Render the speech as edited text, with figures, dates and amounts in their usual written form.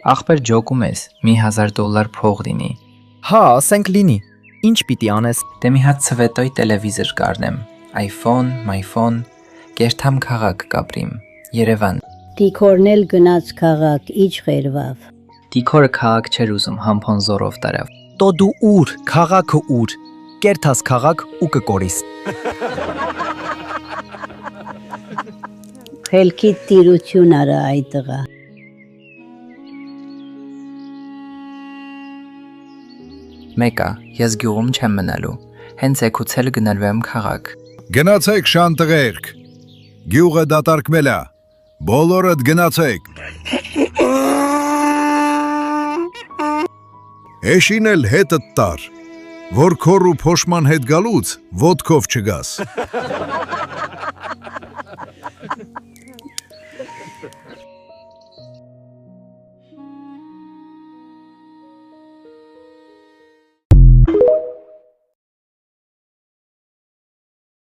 Ախպեր ջոկում ես, մի $1000 փող լինի։ Հա, ասենք լինի։ Ինչ պիտի անես։ Դե մի հատ ցվետոյ տելևիզոր կառնեմ, iPhone, MyPhone, կերթամ քաղաք կապրիմ, Երևան։ Դիքորնել գնաց քաղաք, իջ խերվավ։ Դիքորը քաղաք չեր ուզում, համփոն զորով տարավ։ Տո դու ուր, քաղաքը ուր։ Կերթաս քաղաք ու կկորիս։ Խելքի տիրություն արա այդ տղա։ Մեկա, ես գյուղում չեմ մնալու, հենց եկուցել գնալու եմ քաղաք։ Գնացեք շանտղերք, գյուղը դատարկվել է, բոլորդ գնացեք։ Էշին էլ հետըտ տար, որ քոր ու փոշման հետ գալուց ոտքով չգաս։